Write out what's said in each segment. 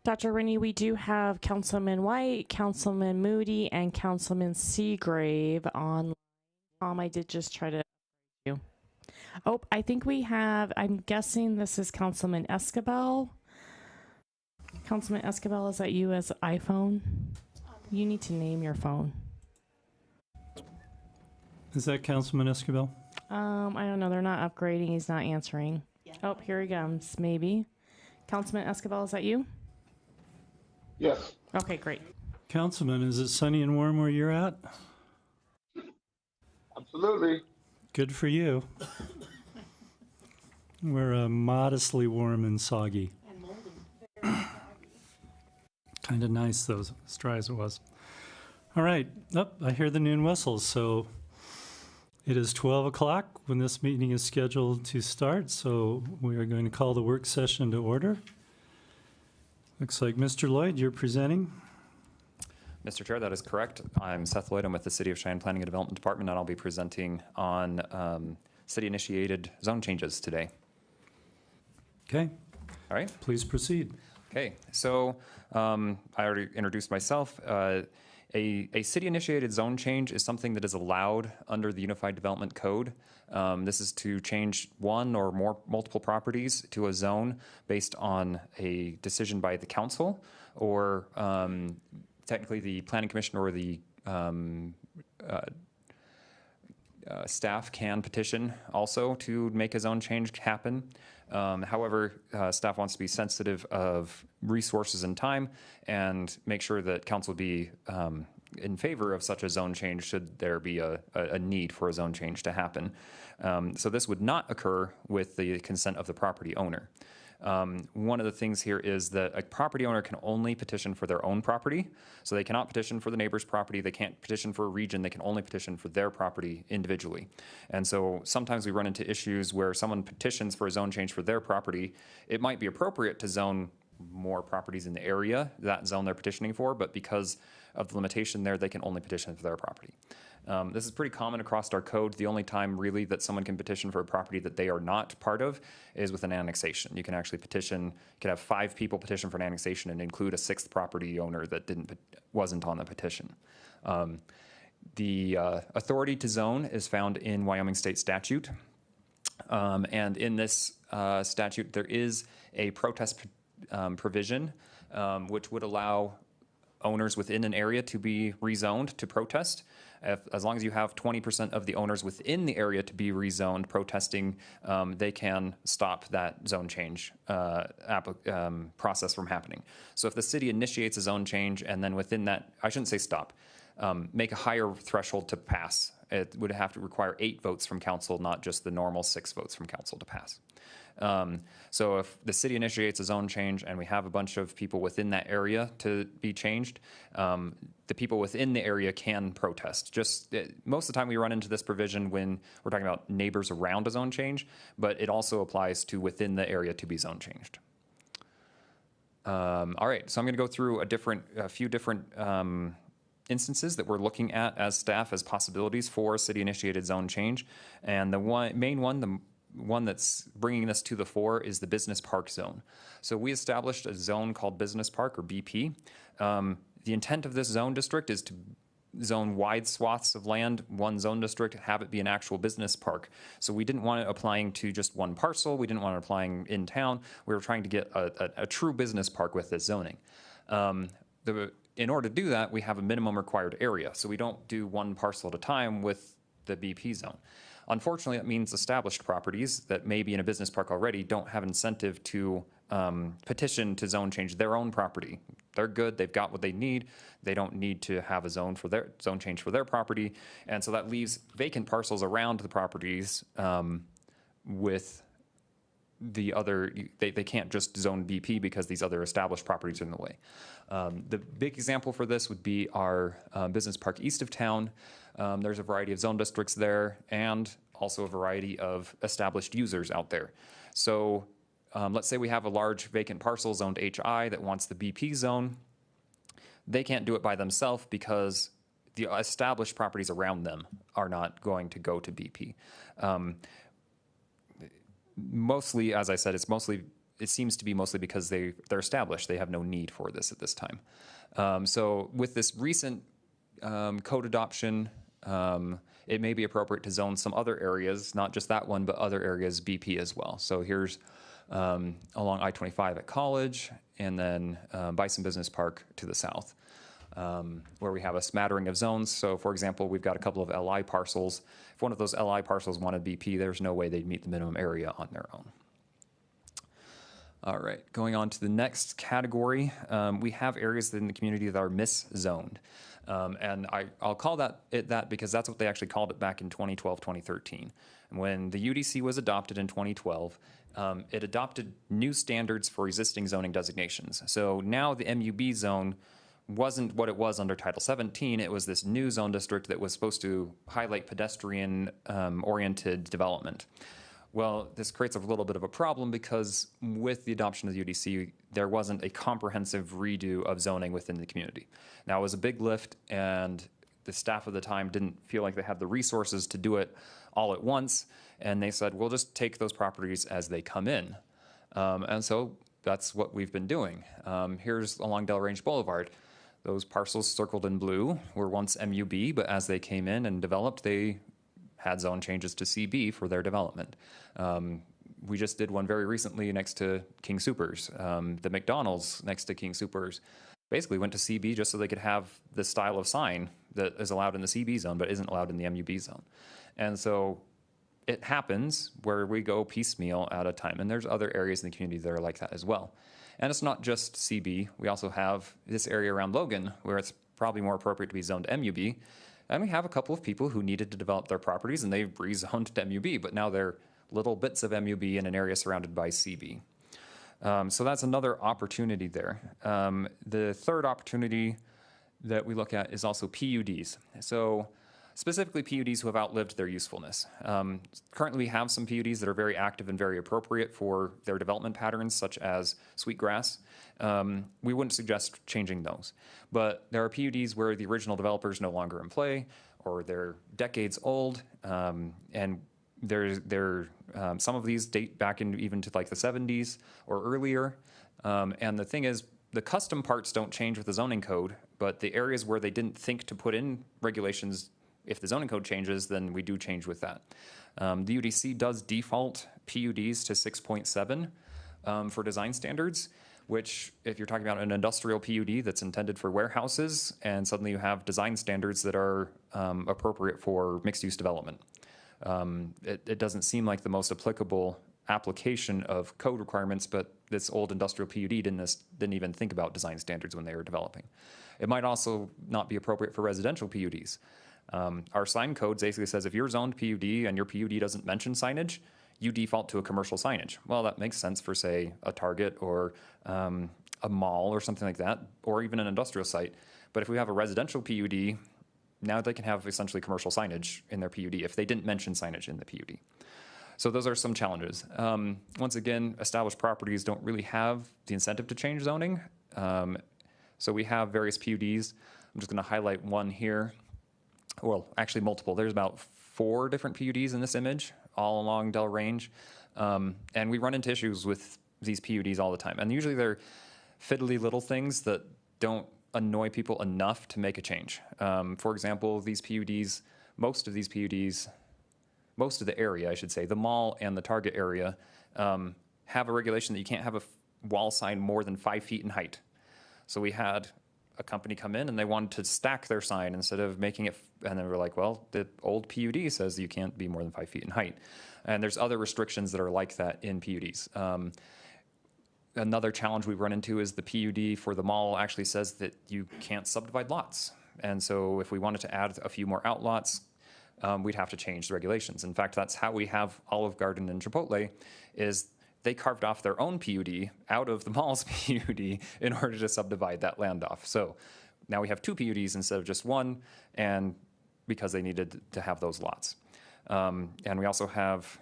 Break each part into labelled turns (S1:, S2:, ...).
S1: Dr. Rennie, we do have Councilman White, Councilman Moody, and Councilman Seagrave on. I did just try to. Oh, I think we have, I'm guessing this is Councilman Escabel. Councilman Escabel, is that you as iPhone? You need to name your phone.
S2: Is that Councilman Escabel?
S1: I don't know. They're not upgrading. He's not answering.
S3: Yeah.
S1: Oh, here he comes. Maybe. Councilman Escabel, is that you?
S4: Yes.
S1: Okay, great.
S2: Councilman, is it sunny and warm where you're at?
S4: Absolutely.
S2: Good for you. We're modestly warm and soggy.
S3: And moldy.
S2: Kind of nice, though, as dry as it was. All right. I hear the noon whistles. So it is 12 o'clock when this meeting is scheduled to start. So we are going to call the work session to order. Looks like Mr. Lloyd, you're presenting.
S5: Mr. Chair, that is correct. I'm Seth Lloyd. I'm with the City of Cheyenne Planning and Development Department, and I'll be presenting on city-initiated zone changes today.
S2: Okay.
S5: All right.
S2: Please proceed.
S5: Okay. So I already introduced myself. A city-initiated zone change is something that is allowed under the Unified Development Code. This is to change one or more multiple properties to a zone based on a decision by the council or technically the Planning Commission or the staff can petition also to make a zone change happen. However, staff wants to be sensitive of resources and time and make sure that council be in favor of such a zone change should there be a need for a zone change to happen. So this would not occur with the consent of the property owner. One of the things here is that a property owner can only petition for their own property. So they cannot petition for the neighbor's property. They can't petition for a region. They can only petition for their property individually. And so sometimes we run into issues where someone petitions for a zone change for their property. It might be appropriate to zone more properties in the area, that zone they're petitioning for, but because of the limitation there, they can only petition for their property. This is pretty common across our code. The only time really that someone can petition for a property that they are not part of is with an annexation. You can actually petition, you can have 5 people petition for an annexation and include a 6th property owner that wasn't on the petition. The authority to zone is found in Wyoming state statute. And in this statute, there is a protest provision which would allow owners within an area to be rezoned to protest. As long as you have 20% of the owners within the area to be rezoned protesting, they can stop that zone change process from happening. So if the city initiates a zone change and then within that, I shouldn't say stop, make a higher threshold to pass. It would have to require 8 votes from council, not just the normal 6 votes from council to pass. So if the city initiates a zone change and we have a bunch of people within that area to be changed, the people within the area can protest. Most of the time we run into this provision when we're talking about neighbors around a zone change, but it also applies to within the area to be zone changed. All right, so I'm going to go through a few different instances that we're looking at as staff as possibilities for city-initiated zone change. And the main one that's bringing this to the fore is the business park zone. So we established a zone called Business Park, or BP. The intent of this zone district is to zone wide swaths of land, one zone district, have it be an actual business park. So we didn't want it applying to just one parcel. We didn't want it applying in town. We were trying to get a true business park with this zoning. In order to do that, we have a minimum required area. So we don't do one parcel at a time with the BP zone. Unfortunately, that means established properties that may be in a business park already don't have incentive to petition to zone change their own property. They're good, they've got what they need. They don't need to have a zone change for their property. And so that leaves vacant parcels around the properties with the other, they can't just zone BP because these other established properties are in the way. The big example for this would be our business park east of town. There's a variety of zone districts there and also a variety of established users out there. So let's say we have a large vacant parcel zoned HI that wants the BP zone. They can't do it by themselves because the established properties around them are not going to go to BP. Mostly, as I said, it's mostly it seems to be mostly because they're established. They have no need for this at this time. So with this recent code adoption, it may be appropriate to zone some other areas, not just that one, but other areas BP as well. So here's along I-25 at College, and then Bison Business Park to the south, where we have a smattering of zones. So for example, we've got a couple of LI parcels. If one of those LI parcels wanted BP, there's no way they'd meet the minimum area on their own. All right, going on to the next category, we have areas in the community that are miszoned. And I'll call that because that's what they actually called it back in 2012, 2013. And when the UDC was adopted in 2012, it adopted new standards for existing zoning designations. So now the MUB zone wasn't what it was under Title 17. It was this new zone district that was supposed to highlight pedestrian oriented development. Well, this creates a little bit of a problem because with the adoption of the UDC, there wasn't a comprehensive redo of zoning within the community. Now, it was a big lift, and the staff at the time didn't feel like they had the resources to do it all at once, and they said, we'll just take those properties as they come in. And so that's what we've been doing. Here's along Delrange Boulevard. Those parcels circled in blue were once MUB, but as they came in and developed, they had zone changes to CB for their development. We just did one very recently next to King Soopers. The McDonald's next to King Soopers basically went to CB just so they could have the style of sign that is allowed in the CB zone but isn't allowed in the MUB zone. And so it happens where we go piecemeal at a time, and there's other areas in the community that are like that as well. And it's not just CB. We also have this area around Logan where it's probably more appropriate to be zoned MUB. And we have a couple of people who needed to develop their properties, and they've rezoned to MUB, but now they're little bits of MUB in an area surrounded by CB. So that's another opportunity there. The third opportunity that we look at is also PUDs. So specifically PUDs who have outlived their usefulness. Currently we have some PUDs that are very active and very appropriate for their development patterns, such as sweetgrass. We wouldn't suggest changing those. But there are PUDs where the original developer is no longer in play, or they're decades old, and some of these date back even to like the 70s or earlier. And the thing is, the custom parts don't change with the zoning code, but the areas where they didn't think to put in regulations, if the zoning code changes, then we do change with that. The UDC does default PUDs to 6.7 for design standards, which if you're talking about an industrial PUD that's intended for warehouses, and suddenly you have design standards that are appropriate for mixed-use development. It doesn't seem like the most applicable application of code requirements, but this old industrial PUD didn't even think about design standards when they were developing. It might also not be appropriate for residential PUDs. Our sign code basically says if you're zoned PUD and your PUD doesn't mention signage, you default to a commercial signage. Well, that makes sense for, say, a Target or a mall or something like that, or even an industrial site. But if we have a residential PUD, now they can have essentially commercial signage in their PUD if they didn't mention signage in the PUD. So those are some challenges. Once again, established properties don't really have the incentive to change zoning. So we have various PUDs. I'm just going to highlight one here. Well, actually multiple. There's about 4 different PUDs in this image, all along Delrange. And we run into issues with these PUDs all the time. And usually they're fiddly little things that don't annoy people enough to make a change. For example, these PUDs, most of the area, I should say, the mall and the Target area, have a regulation that you can't have a wall sign more than 5 feet in height. So we had a company come in and they wanted to stack their sign instead of making it, and then we're like, well, the old PUD says you can't be more than 5 feet in height. And there's other restrictions that are like that in PUDs. Another challenge we run into is the PUD for the mall actually says that you can't subdivide lots. And so if we wanted to add a few more outlots, we'd have to change the regulations. In fact, that's how we have Olive Garden and Chipotle, is they carved off their own PUD out of the mall's PUD in order to subdivide that land off. So now we have 2 PUDs instead of just 1, and because they needed to have those lots. And we also have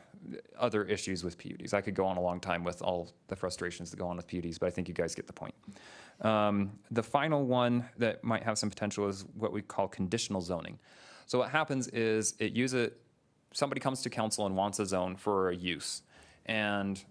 S5: other issues with PUDs. I could go on a long time with all the frustrations that go on with PUDs, but I think you guys get the point. The final one that might have some potential is what we call conditional zoning. So what happens is somebody comes to council and wants a zone for a use. And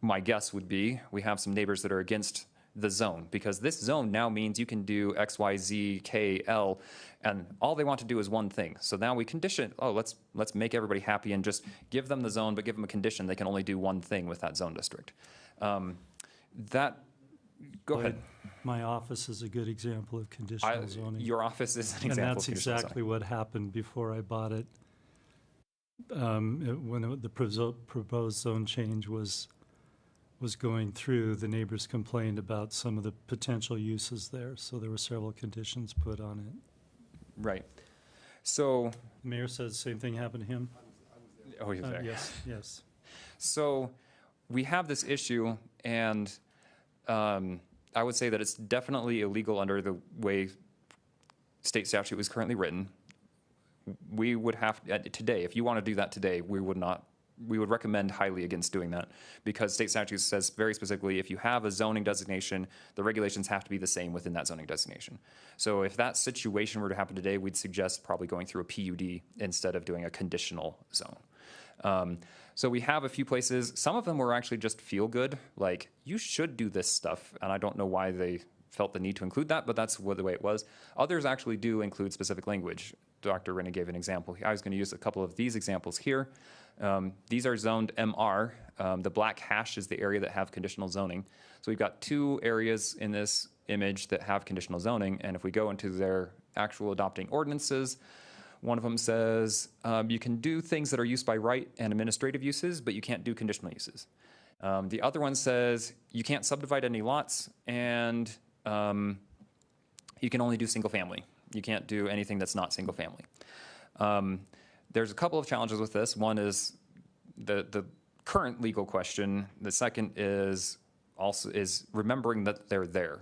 S5: my guess would be we have some neighbors that are against the zone, because this zone now means you can do X, Y, Z, K, L, and all they want to do is one thing. So now we condition, oh, let's make everybody happy and just give them the zone, but give them a condition they can only do one thing with that zone district. Go ahead.
S2: My office is a good example of conditional zoning.
S5: Your office is an
S2: And
S5: example
S2: that's
S5: of conditional
S2: exactly
S5: zoning.
S2: what happened before I bought it. The proposed zone change was going through, the neighbors complained about some of the potential uses there, so there were several conditions put on it.
S5: Right. So,
S2: The mayor says the same thing happened to him?
S5: oh, he's there.
S2: Yes.
S5: So we have this issue, and I would say that it's definitely illegal under the way state statute is currently written. We would have, today, if you want to do that today, we would recommend highly against doing that, because state statute says very specifically, if you have a zoning designation, the regulations have to be the same within that zoning designation. So if that situation were to happen today, we'd suggest probably going through a PUD instead of doing a conditional zone. So we have a few places. Some of them were actually just feel good, like you should do this stuff, and I don't know why they felt the need to include that, but that's the way it was. Others actually do include specific language. Dr. Rennie gave an example. I was going to use a couple of these examples here. These are zoned MR. The black hash is the area that have conditional zoning. So we've got two areas in this image that have conditional zoning, and if we go into their actual adopting ordinances, one of them says you can do things that are used by right and administrative uses, but you can't do conditional uses. The other one says you can't subdivide any lots, and you can only do single family. You can't do anything that's not single family. There's a couple of challenges with this. One is the current legal question. The second is remembering that they're there.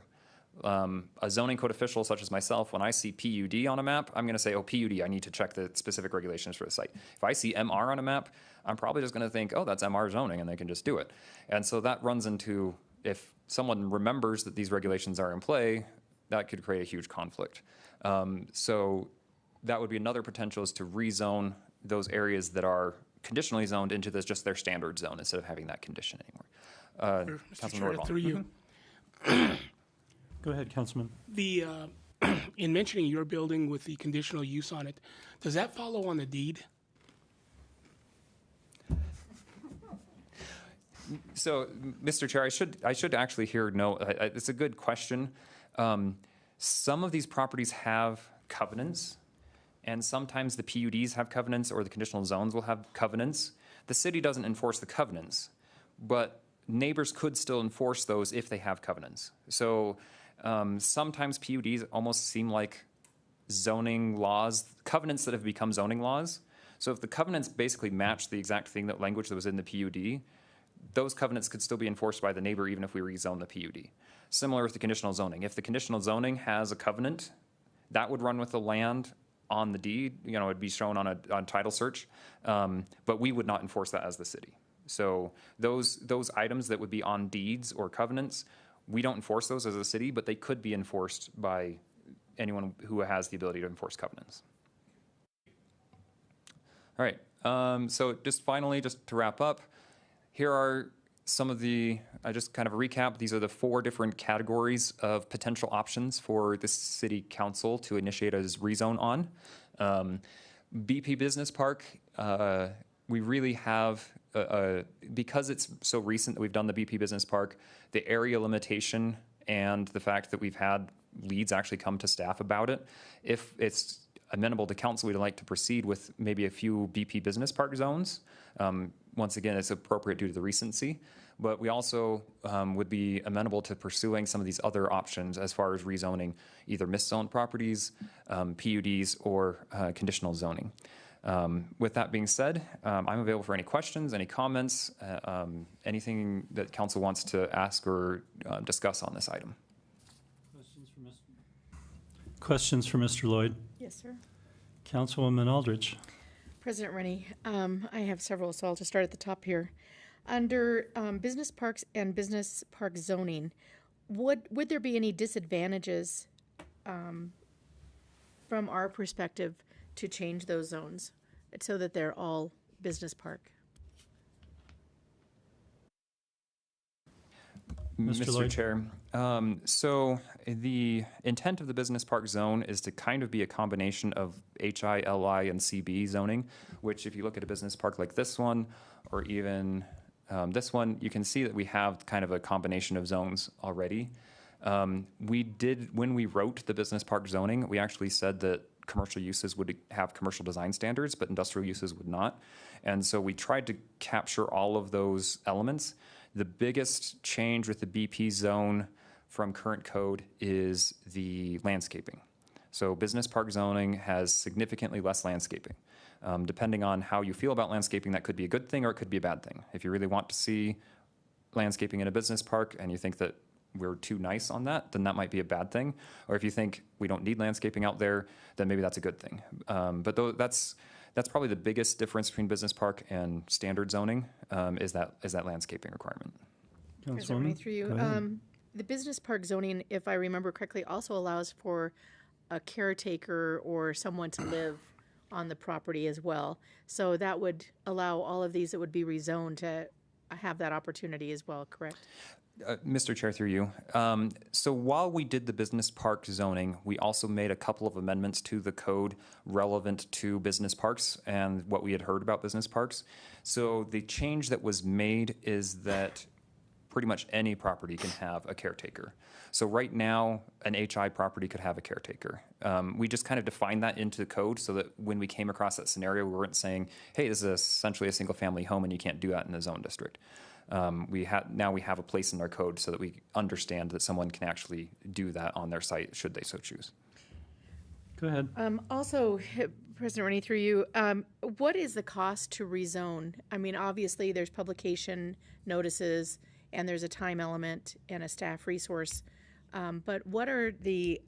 S5: A zoning code official such as myself, when I see PUD on a map, I'm going to say, oh, PUD, I need to check the specific regulations for the site. If I see MR on a map, I'm probably just going to think, oh, that's MR zoning, and they can just do it. And so that runs into, if someone remembers that these regulations are in play, that could create a huge conflict. So that would be another potential, is to rezone those areas that are conditionally zoned into just their standard zone instead of having that condition anymore.
S3: Mr. Chair, through you.
S2: Go ahead, Councilman.
S3: In mentioning your building with the conditional use on it, does that follow on the deed?
S5: So, Mr. Chair, I should actually here note, it's a good question. Some of these properties have covenants, and sometimes the PUDs have covenants, or the conditional zones will have covenants. The city doesn't enforce the covenants, but neighbors could still enforce those if they have covenants. So sometimes PUDs almost seem like zoning laws, covenants that have become zoning laws. So if the covenants basically match the exact thing, that language that was in the PUD, those covenants could still be enforced by the neighbor even if we rezone the PUD. Similar with the conditional zoning. If the conditional zoning has a covenant, that would run with the land on the deed. You know, it'd be shown on title search, but we would not enforce that as the city. So those items that would be on deeds or covenants, we don't enforce those as a city, but they could be enforced by anyone who has the ability to enforce covenants. All right, so just finally, just to wrap up, here are some of the, just kind of a recap, these are the 4 different categories of potential options for the city council to initiate a rezone on. BP Business Park, we really have, because it's so recent that we've done the BP Business Park, the area limitation and the fact that we've had leads actually come to staff about it. If it's amenable to council, we'd like to proceed with maybe a few BP Business Park zones. Once again, it's appropriate due to the recency, but we also would be amenable to pursuing some of these other options as far as rezoning either miszoned properties, PUDs, or conditional zoning. With that being said, I'm available for any questions, any comments, anything that council wants to ask or discuss on this item.
S2: Questions for Mr. Lloyd?
S6: Yes, sir.
S2: Councilwoman Aldrich.
S6: President Rennie, I have several, so I'll just start at the top here. Under business parks and business park zoning, would there be any disadvantages from our perspective to change those zones so that they're all business park?
S2: Mr. Lloyd?
S5: Chair, so the intent of the business park zone is to kind of be a combination of HI, LI, and CB zoning, which if you look at a business park like this one, or even this one, you can see that we have kind of a combination of zones already. We did, when we wrote the business park zoning, we actually said that commercial uses would have commercial design standards, but industrial uses would not. And so we tried to capture all of those elements. The biggest change with the BP zone from current code is the landscaping. So business park zoning has significantly less landscaping. Depending on how you feel about landscaping, that could be a good thing or it could be a bad thing. If you really want to see landscaping in a business park and you think that we're too nice on that, then that might be a bad thing. Or if you think we don't need landscaping out there, then maybe that's a good thing. But that's probably the biggest difference between business park and standard zoning, is that landscaping requirement.
S6: President Rennie, through you.
S2: Go ahead.
S6: The business park zoning, if I remember correctly, also allows for a caretaker or someone to live on the property as well. So that would allow all of these that would be rezoned to have that opportunity as well, correct?
S5: Mr. Chair, through you. So while we did the business park zoning, we also made a couple of amendments to the code relevant to business parks and what we had heard about business parks. So the change that was made is that pretty much any property can have a caretaker. So right now, an HI property could have a caretaker. We just kind of defined that into the code so that when we came across that scenario, we weren't saying, hey, this is essentially a single-family home and you can't do that in the zone district. Now we have a place in our code so that we understand that someone can actually do that on their site should they so choose.
S2: Go ahead.
S6: Also, President Rennie, through you, what is the cost to rezone? I mean, obviously, there's publication notices, and there's a time element and a staff resource. But what are the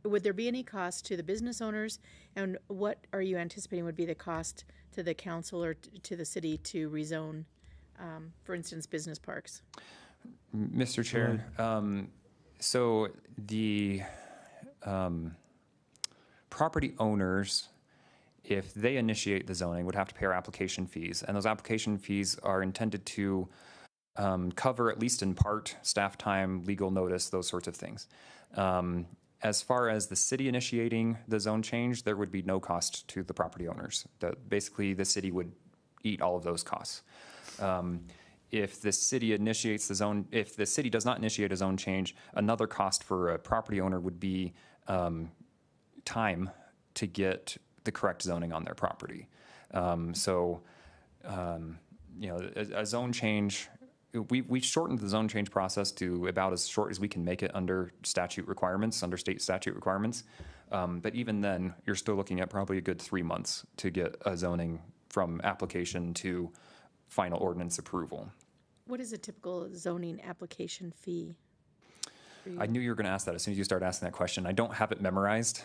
S6: would there be any cost to the business owners? And what are you anticipating would be the cost to the council or to the city to rezone, for instance, business parks?
S5: Mr. Chair, so the property owners, if they initiate the zoning, would have to pay our application fees. And those application fees are intended to cover, at least in part, staff time, legal notice, those sorts of things. As far as the city initiating the zone change, there would be no cost to the property owners. Basically, the city would eat all of those costs. If the city initiates the zone, if the city does not initiate a zone change, another cost for a property owner would be time to get the correct zoning on their property. A zone change, we shortened the zone change process to about as short as we can make it under statute requirements, under state statute requirements. But even then, you're still looking at probably a good 3 months to get a zoning from application to final ordinance approval.
S6: What is a typical zoning application fee?
S5: I knew you were going to ask that as soon as you started asking that question. I don't have it memorized.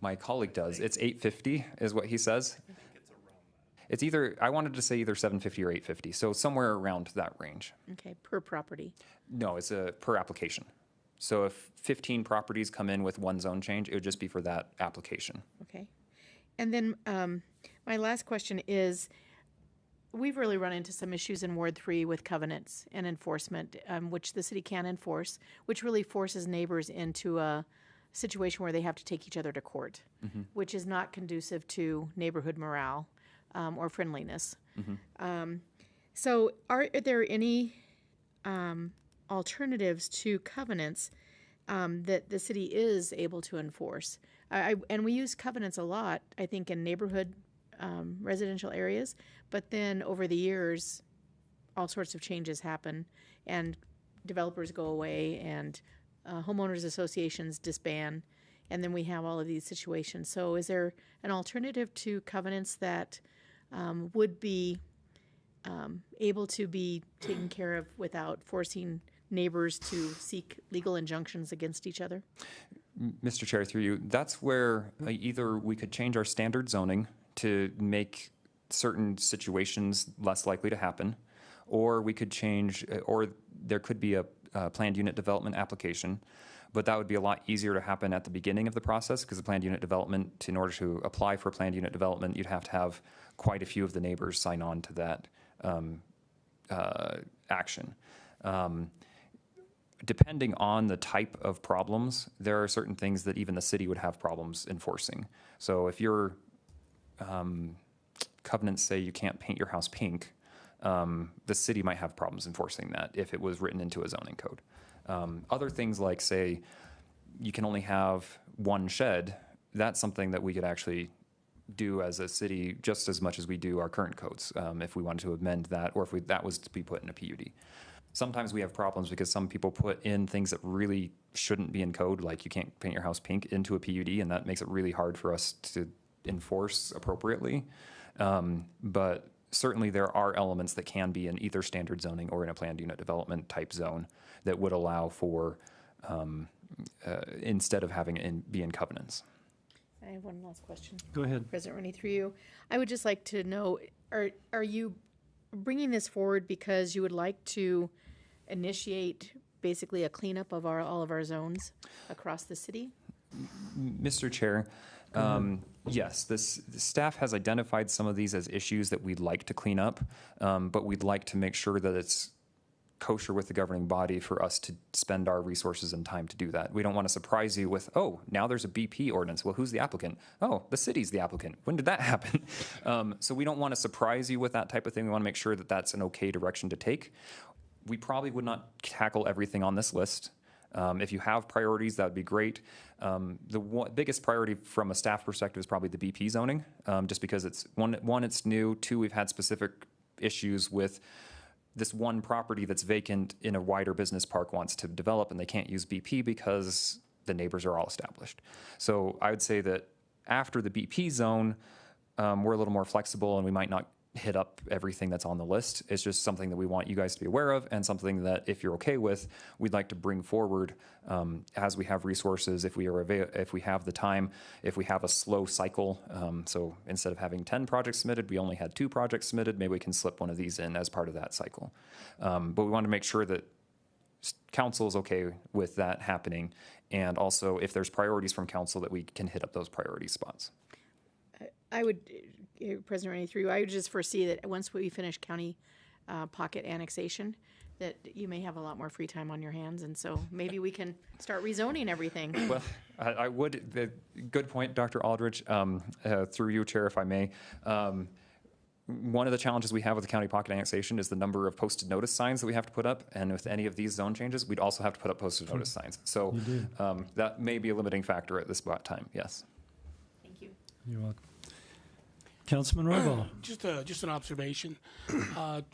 S5: My colleague does. It's $850 is what he says. It's either, I wanted to say either $750 or $850, so somewhere around that range.
S6: Okay, per property.
S5: No, it's a per application. So if 15 properties come in with one zone change, it would just be for that application.
S6: Okay. And then my last question is, we've really run into some issues in Ward 3 with covenants and enforcement, which the city can enforce, which really forces neighbors into a situation where they have to take each other to court, which is not conducive to neighborhood morale or friendliness. So are there any alternatives to covenants that the city is able to enforce? And we use covenants a lot, I think, in neighborhood residential areas, but then over the years, all sorts of changes happen, and developers go away, and homeowners associations disband, and then we have all of these situations. So is there an alternative to covenants that would be able to be taken care of without forcing neighbors to seek legal injunctions against each other?
S5: Mr. Chair, through you, that's where either we could change our standard zoning to make certain situations less likely to happen, or we could change, or there could be a planned unit development application, but that would be a lot easier to happen at the beginning of the process, because the planned unit development, in order to apply for planned unit development, you'd have to have quite a few of the neighbors sign on to that action. Depending on the type of problems, there are certain things that even the city would have problems enforcing. So if your covenants say you can't paint your house pink, the city might have problems enforcing that if it was written into a zoning code. Other things like, say, you can only have one shed, that's something that we could actually do as a city just as much as we do our current codes, if we wanted to amend that, or if that was to be put in a PUD. Sometimes we have problems because some people put in things that really shouldn't be in code, like you can't paint your house pink, into a PUD, and that makes it really hard for us to enforce appropriately. But certainly there are elements that can be in either standard zoning or in a planned unit development type zone that would allow for, instead of having it be in covenants.
S6: I have one last question.
S2: Go ahead.
S6: President Rennie, through you. I would just like to know, are you bringing this forward because you would like to initiate basically a cleanup of all of our zones across the city?
S5: Mr. Chair, yes, the staff has identified some of these as issues that we'd like to clean up, but we'd like to make sure that it's kosher with the governing body for us to spend our resources and time to do that. We don't want to surprise you with, oh, now there's a BP ordinance. Well, who's the applicant? Oh, the city's the applicant. When did that happen? So we don't want to surprise you with that type of thing. We want to make sure that that's an okay direction to take. We probably would not tackle everything on this list. If you have priorities, that would be great. The biggest priority from a staff perspective is probably the BP zoning, just because it's one, it's new. Two, we've had specific issues with this one property that's vacant in a wider business park wants to develop, and they can't use BP because the neighbors are all established. So I would say that after the BP zone, we're a little more flexible, and we might not hit up everything that's on the list. It's just something that we want you guys to be aware of, and something that, if you're okay with, we'd like to bring forward as we have resources, if we have the time, if we have a slow cycle. So instead of having 10 projects submitted, we only had 2 projects submitted. Maybe we can slip one of these in as part of that cycle. But we want to make sure that council is okay with that happening, and also if there's priorities from council, that we can hit up those priority spots.
S6: I would, President Rennie, through you, I would just foresee that once we finish county pocket annexation, that you may have a lot more free time on your hands, and so maybe we can start rezoning everything.
S5: Well, I would, good point, Dr. Aldrich, through you, Chair, if I may. One of the challenges we have with the county pocket annexation is the number of posted notice signs that we have to put up, and with any of these zone changes, we'd also have to put up posted notice signs. So that may be a limiting factor at this time, yes.
S6: Thank you.
S2: You're welcome. Councilman Roybal.
S3: Just an observation.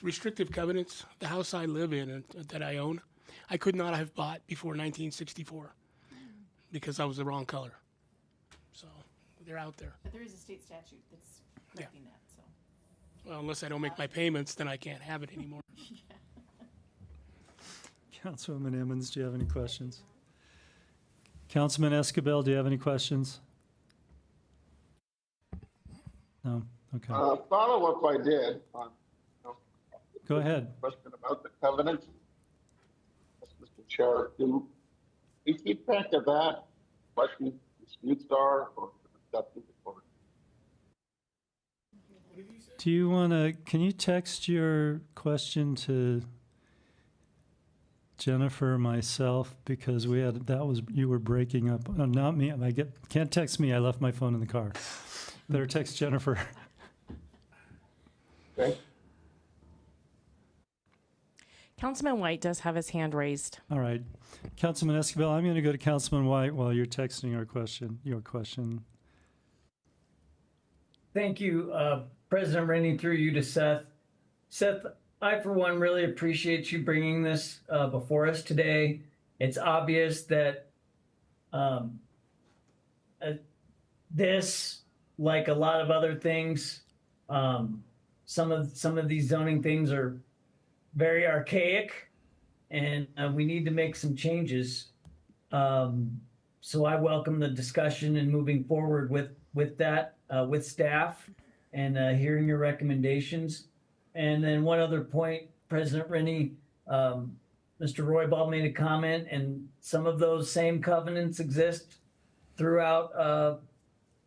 S3: Restrictive covenants, the house I live in and that I own, I could not have bought before 1964 because I was the wrong color. So they're out there.
S6: But there is a state statute that's correcting that, so.
S3: Well, unless I don't make my payments, then I can't have it anymore.
S2: Councilwoman Emmons, do you have any questions? Councilman Escabel, do you have any questions? No? Okay.
S4: Follow-up I did on,
S2: Go ahead.
S4: question about the covenants. Mr. Chair, do we keep track of that? What the disputes are, or stuff in the court?
S2: Do you want to, can you text your question to Jennifer, myself, because we had, you were breaking up. Not me, can't text me, I left my phone in the car. Better text Jennifer.
S4: Okay.
S1: Councilman White does have his hand raised.
S2: All right. Councilman Escabel, I'm going to go to Councilman White while you're texting your question.
S7: Thank you, President Rennie, through you to Seth. Seth, I, for one, really appreciate you bringing this before us today. It's obvious that this, like a lot of other things, some of these zoning things are very archaic, and we need to make some changes. So I welcome the discussion and moving forward with that, with staff, and hearing your recommendations. And then one other point, President Rennie, Mr. Roybal made a comment, and some of those same covenants exist throughout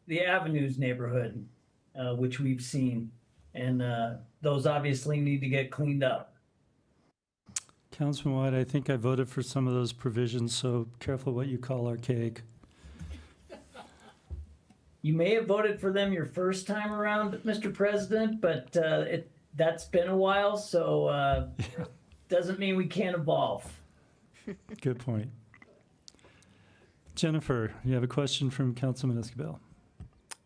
S7: the Avenues neighborhood, which we've seen. And those obviously need to get cleaned up.
S2: Councilman White, I think I voted for some of those provisions, so careful what you call archaic.
S7: You may have voted for them your first time around, Mr. President, but that's been a while, so doesn't mean we can't evolve.
S2: Good point. Jennifer, you have a question from Councilman Escobar.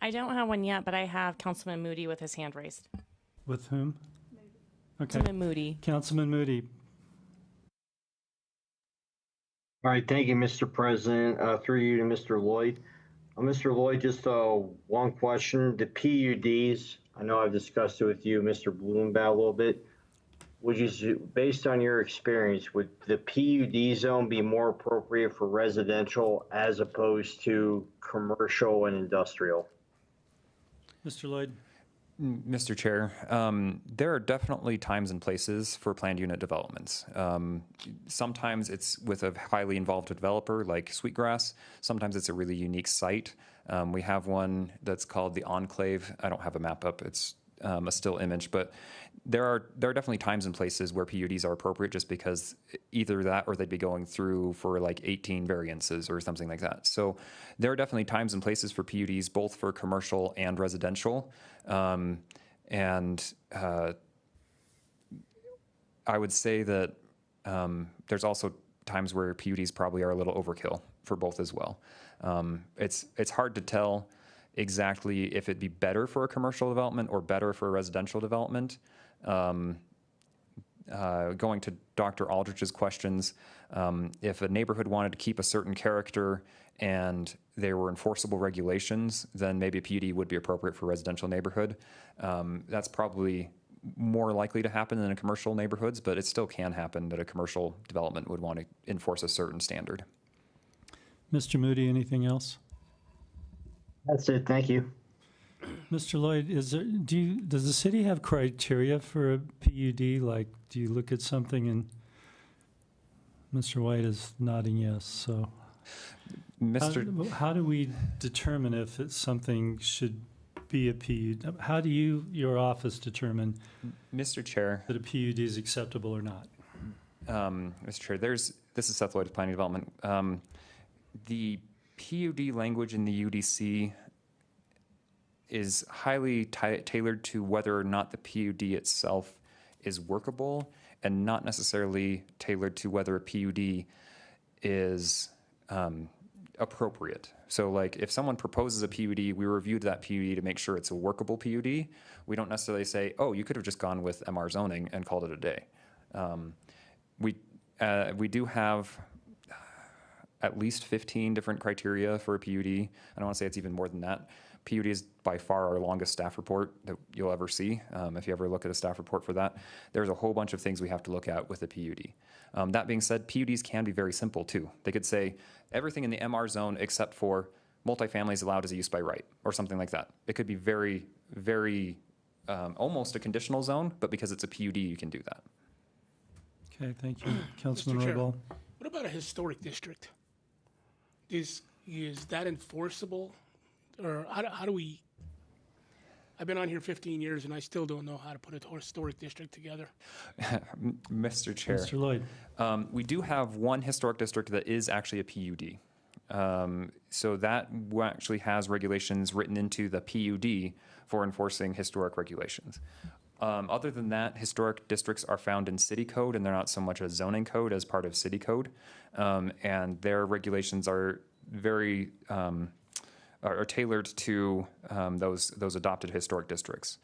S1: I don't have one yet, but I have Councilman Moody with his hand raised.
S2: With whom? Okay.
S1: Councilman Moody.
S2: Councilman Moody.
S8: All right, thank you, Mr. President. Through you to Mr. Lloyd. Mr. Lloyd, just one question. The PUDs, I know I've discussed it with you, Mr. Blumenbach, a little bit. Would you, based on your experience, would the PUD zone be more appropriate for residential as opposed to commercial and industrial?
S2: Mr. Lloyd.
S5: Mr. Chair, there are definitely times and places for planned unit developments. Sometimes it's with a highly involved developer like Sweetgrass. Sometimes it's a really unique site. We have one that's called the Enclave. I don't have a map up. It's a still image, but there are definitely times and places where PUDs are appropriate just because either that or they'd be going through for like 18 variances or something like that. So there are definitely times and places for PUDs, both for commercial and residential. I would say that there's also times where PUDs probably are a little overkill for both as well. It's hard to tell exactly if it'd be better for a commercial development or better for a residential development. Going to Dr. Aldrich's questions, if a neighborhood wanted to keep a certain character and there were enforceable regulations, then maybe a PUD would be appropriate for a residential neighborhood. That's probably more likely to happen in commercial neighborhoods, but it still can happen that a commercial development would want to enforce a certain standard.
S2: Mr. Moody, anything else?
S8: That's it. Thank you.
S2: Mr. Lloyd, does the city have criteria for a PUD? Like, do you look at something and Mr. White is nodding yes, so. How do we determine if something should be a PUD? How do your office determine
S5: Mr. Chair,
S2: that a PUD is acceptable or not?
S5: Mr. Chair, this is Seth Lloyd with Planning Development. The PUD language in the UDC is highly tailored to whether or not the PUD itself is workable and not necessarily tailored to whether a PUD is appropriate. So like if someone proposes a PUD, we reviewed that PUD to make sure it's a workable PUD. We don't necessarily say, oh, you could have just gone with MR zoning and called it a day. We do have at least 15 different criteria for a PUD. I don't want to say it's even more than that. PUD is by far our longest staff report that you'll ever see. If you ever look at a staff report for that, there's a whole bunch of things we have to look at with a PUD. That being said, PUDs can be very simple too. They could say everything in the MR zone except for multifamily is allowed as a use by right or something like that. It could be very, very almost a conditional zone, but because it's a PUD, you can do that.
S2: Okay, thank you. Councilman
S3: Mr. Chair,
S2: Roybal.
S3: what about a historic district? Is that enforceable? Or how do we? I've been on here 15 years and I still don't know how to put a historic district together.
S5: Mr. Chair.
S2: Mr. Lloyd.
S5: We do have one historic district that is actually a PUD. So that actually has regulations written into the PUD for enforcing historic regulations. Other than that, historic districts are found in city code, and they're not so much a zoning code as part of city code. And their regulations are very are tailored to those adopted historic districts.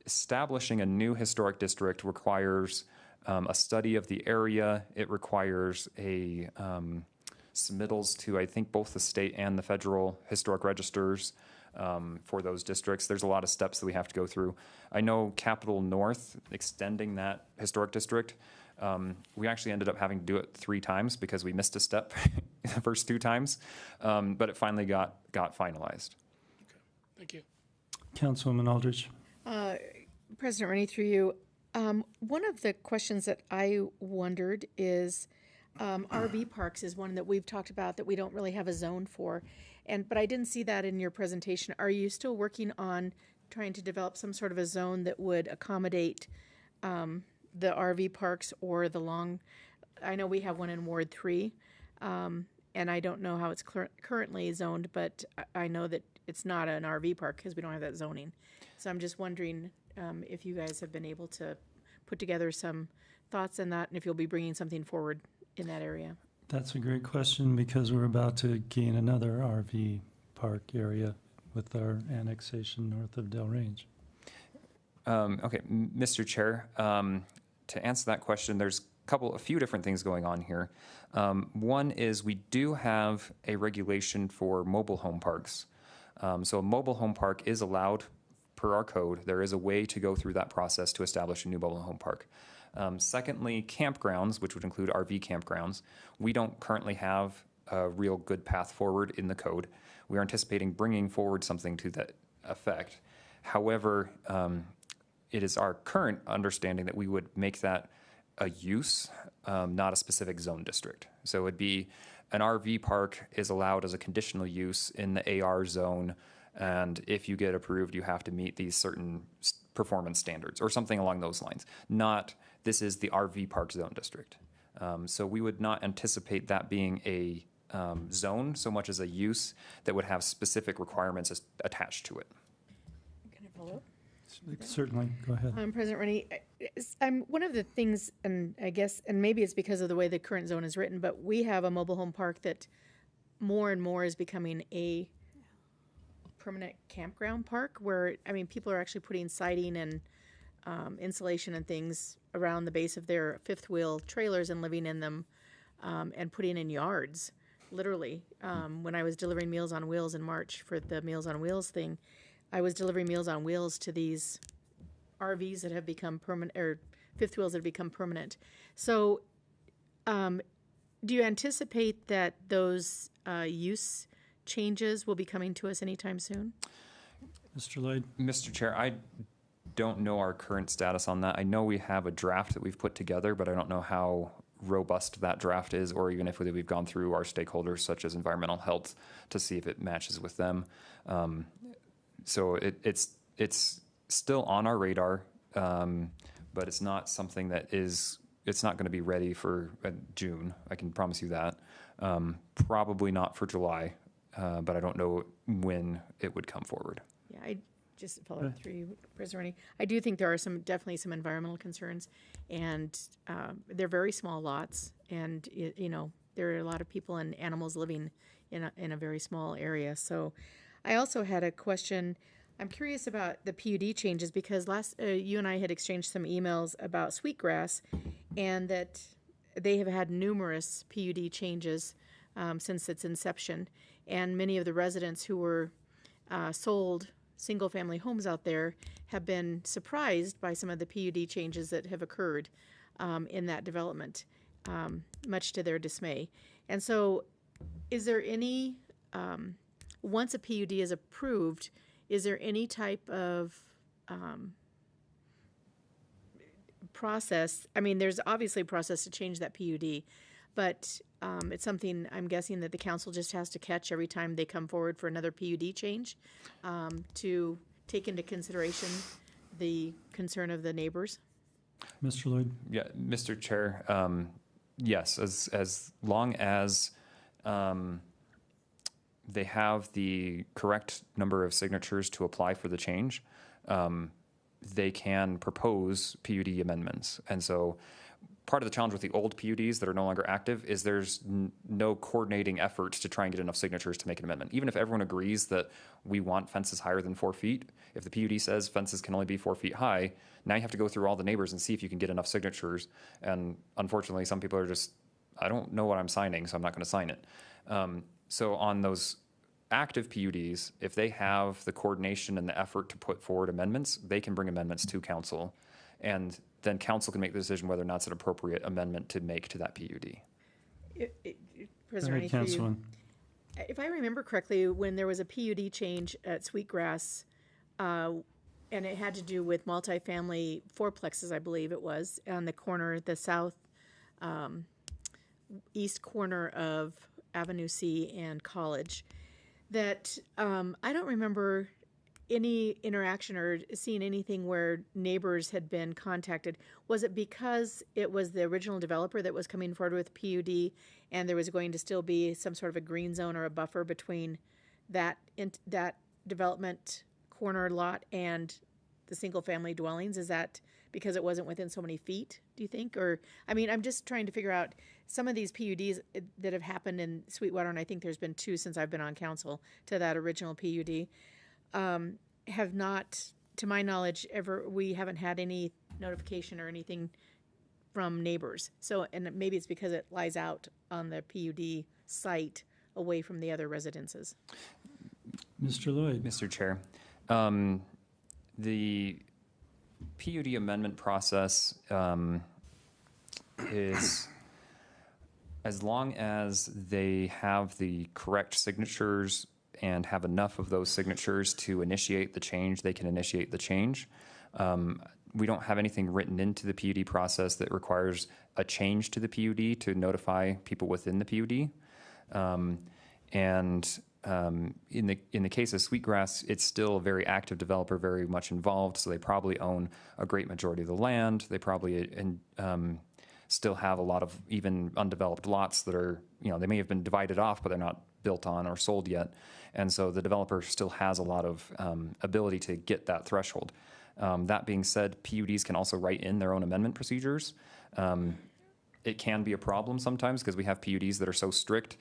S5: Establishing a new historic district requires a study of the area. It requires a submittals to, I think, both the state and the federal historic registers for those districts. There's a lot of steps that we have to go through. I know Capitol North, extending that historic district, we actually ended up having to do it 3 times because we missed a step the first 2 times, but it finally got finalized.
S3: Okay. Thank you.
S2: Councilwoman Aldrich.
S6: President Rennie, through you, one of the questions that I wondered is RV parks is one that we've talked about that we don't really have a zone for, but I didn't see that in your presentation. Are you still working on trying to develop some sort of a zone that would accommodate the RV parks or the long, I know we have one in Ward 3, and I don't know how it's currently zoned, but I know that it's not an RV park because we don't have that zoning. So I'm just wondering if you guys have been able to put together some thoughts on that and if you'll be bringing something forward in that area.
S2: That's a great question because we're about to gain another RV park area with our annexation north of Del Range.
S5: Okay, Mr. Chair, to answer that question, there's a few different things going on here. One is we do have a regulation for mobile home parks. So a mobile home park is allowed per our code. There is a way to go through that process to establish a new mobile home park. Secondly, campgrounds, which would include RV campgrounds, we don't currently have a real good path forward in the code. We are anticipating bringing forward something to that effect. However, it is our current understanding that we would make that a use, not a specific zone district. So it'd be an RV park is allowed as a conditional use in the AR zone, and if you get approved, you have to meet these certain performance standards or something along those lines. Not this is the RV park zone district. So we would not anticipate that being a zone so much as a use that would have specific requirements attached to it.
S6: Can I follow up?
S2: Certainly, go ahead.
S6: President Rennie, I'm one of the things, and I guess, and maybe it's because of the way the current zone is written, but we have a mobile home park that more and more is becoming a permanent campground park where, I mean, people are actually putting siding and insulation and things around the base of their fifth wheel trailers and living in them and putting in yards, literally. When I was delivering Meals on Wheels in March for the Meals on Wheels thing, I was delivering Meals on Wheels to these RVs that have become permanent, or fifth wheels that have become permanent. So do you anticipate that those use changes will be coming to us anytime soon?
S2: Mr. Lloyd?
S5: Mr. Chair, I don't know our current status on that. I know we have a draft that we've put together, but I don't know how robust that draft is, or even if we've gone through our stakeholders, such as environmental health, to see if it matches with them. So it's still on our radar, but it's not something that it's not going to be ready for June. I can promise you that. Probably not for July, but I don't know when it would come forward.
S6: Yeah, I just follow up through you, President Rennie. I do think there are definitely some environmental concerns, and they're very small lots, and there are a lot of people and animals living in a very small area. So I also had a question. I'm curious about the PUD changes because you and I had exchanged some emails about Sweetgrass, and that they have had numerous PUD changes since its inception, and many of the residents who were sold single-family homes out there have been surprised by some of the PUD changes that have occurred in that development, much to their dismay. And so, is there any once a PUD is approved, is there any type of process? I mean, there's obviously a process to change that PUD, but it's something I'm guessing that the council just has to catch every time they come forward for another PUD change to take into consideration the concern of the neighbors.
S2: Mr. Lloyd?
S5: Yeah, Mr. Chair, yes, as long as they have the correct number of signatures to apply for the change, they can propose PUD amendments. And so part of the challenge with the old PUDs that are no longer active is there's no coordinating efforts to try and get enough signatures to make an amendment. Even if everyone agrees that we want fences higher than 4 feet, if the PUD says fences can only be 4 feet high, now you have to go through all the neighbors and see if you can get enough signatures. And unfortunately, some people are just, I don't know what I'm signing, so I'm not going to sign it. So on those active PUDs, if they have the coordination and the effort to put forward amendments, they can bring amendments to council. And then council can make the decision whether or not it's an appropriate amendment to make to that PUD.
S6: President Rennie, if I remember correctly, when there was a PUD change at Sweetgrass, and it had to do with multifamily fourplexes, I believe it was, on the corner, the south east corner of Avenue C and College, that I don't remember any interaction or seen anything where neighbors had been contacted. Was it because it was the original developer that was coming forward with PUD and there was going to still be some sort of a green zone or a buffer between that development corner lot and the single family dwellings? Is that because it wasn't within so many feet, do you think? Or, I mean, I'm just trying to figure out some of these PUDs that have happened in Sweetwater, and I think there's been 2 since I've been on council to that original PUD, have not, to my knowledge, we haven't had any notification or anything from neighbors. So, and maybe it's because it lies out on the PUD site away from the other residences.
S2: Mr. Lloyd.
S5: Mr. Chair, the PUD amendment process is, as long as they have the correct signatures and have enough of those signatures to initiate the change, they can initiate the change. We don't have anything written into the PUD process that requires a change to the PUD to notify people within the PUD. In the case of Sweetgrass, it's still a very active developer, very much involved, so they probably own a great majority of the land. They probably still have a lot of even undeveloped lots that are, they may have been divided off, but they're not built on or sold yet. And so the developer still has a lot of ability to get that threshold. That being said, PUDs can also write in their own amendment procedures. It can be a problem sometimes because we have PUDs that are so strict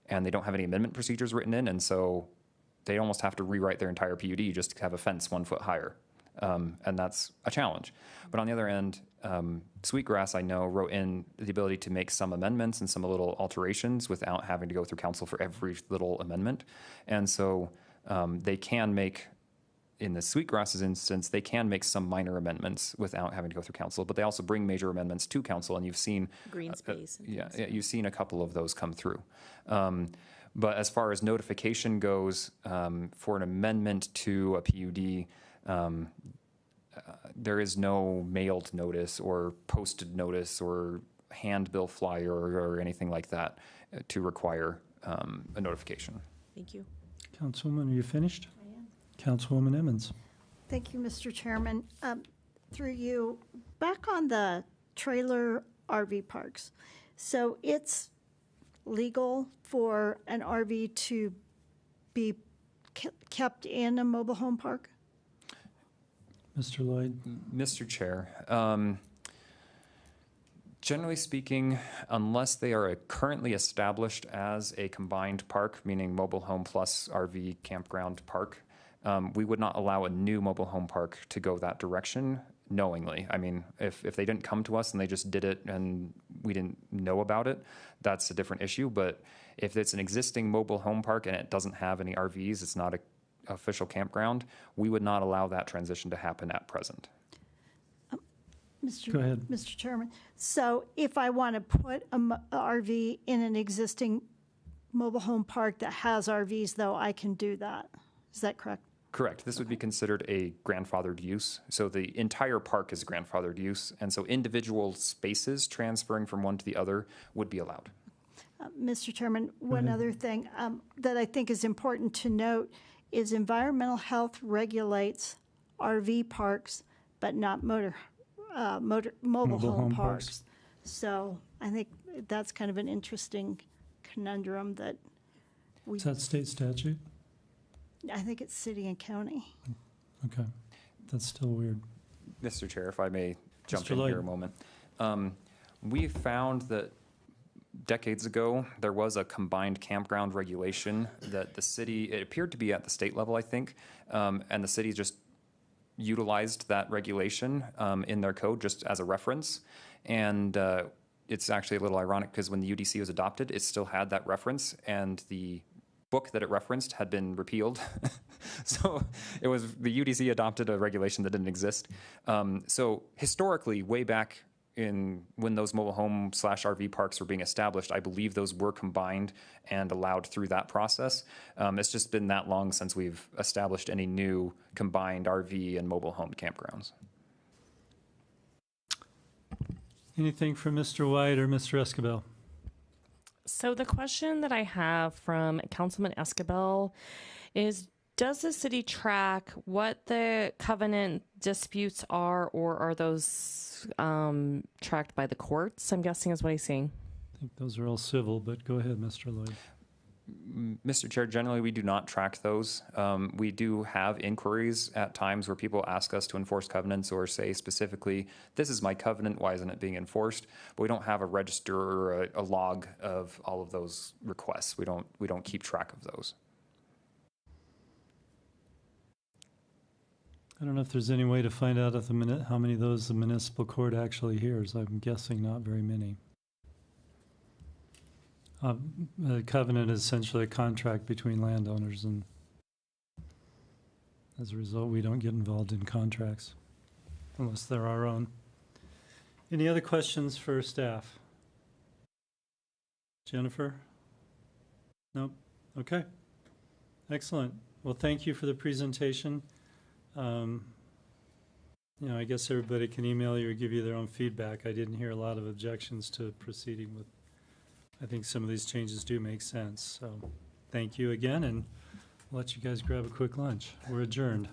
S5: and they don't have any amendment procedures written in, and so they almost have to rewrite their entire PUD just to have a fence 1 foot higher. And that's a challenge. But on the other end, Sweetgrass, I know, wrote in the ability to make some amendments and some little alterations without having to go through council for every little amendment. And so they can make, in the Sweetgrass's instance, they can make some minor amendments without having to go through council, but they also bring major amendments to council, and you've seen
S6: Green space.
S5: you've seen a couple of those come through. But as far as notification goes, for an amendment to a PUD, there is no mailed notice or posted notice or handbill flyer or anything like that to require a notification.
S6: Thank you.
S2: Councilwoman, are you finished?
S6: I am.
S2: Councilwoman Emmons.
S9: Thank you, Mr. Chairman. Through you, back on the trailer RV parks. So it's legal for an RV to be kept in a mobile home park?
S2: Mr. Lloyd.
S5: Mr. Chair, generally speaking, unless they are currently established as a combined park, meaning mobile home plus RV campground park, we would not allow a new mobile home park to go that direction knowingly. I mean, if they didn't come to us and they just did it and we didn't know about it, that's a different issue. But if it's an existing mobile home park and it doesn't have any RVs, it's not a official campground, we would not allow that transition to happen at present.
S2: Go ahead.
S9: Mr. Chairman, so if I want to put a RV in an existing mobile home park that has RVs, though, I can do that. Is that correct?
S5: Correct. This would be considered a grandfathered use. So the entire park is grandfathered use, and so individual spaces transferring from one to the other would be allowed.
S9: Mr. Chairman, one other thing that I think is important to note is environmental health regulates RV parks, but not mobile home parks. So I think that's kind of an interesting conundrum that
S2: Is that state statute?
S9: I think it's city and county.
S2: Okay. That's still weird.
S5: Mr. Chair, if I may jump
S2: Mr.
S5: in
S2: Lloyd.
S5: here a moment. We found that decades ago, there was a combined campground regulation that the city, it appeared to be at the state level, I think, and the city just utilized that regulation in their code just as a reference. And it's actually a little ironic because when the UDC was adopted, it still had that reference, and the book that it referenced had been repealed. So it was, the UDC adopted a regulation that didn't exist. So historically, way back in when those mobile home / RV parks were being established, I believe those were combined and allowed through that process. It's just been that long since we've established any new combined RV and mobile home campgrounds.
S2: Anything from Mr. White or Mr. Escabel?
S1: So the question that I have from Councilman Escabel is, Does the city track what the covenant disputes are, or are those tracked by the courts? I'm guessing is what he's saying.
S2: I think those are all civil, but go ahead, Mr. Lloyd.
S5: Mr. Chair, generally we do not track those. We do have inquiries at times where people ask us to enforce covenants or say specifically, this is my covenant, why isn't it being enforced? But we don't have a register or a log of all of those requests. We don't keep track of those.
S2: I don't know if there's any way to find out if how many of those the municipal court actually hears. I'm guessing not very many. A covenant is essentially a contract between landowners, and as a result, we don't get involved in contracts unless they're our own. Any other questions for staff? Jennifer? Nope. Okay. Excellent. Well, thank you for the presentation. I guess everybody can email you or give you their own feedback. I didn't hear a lot of objections to proceeding with. I think some of these changes do make sense. So thank you again, and I'll let you guys grab a quick lunch. We're adjourned.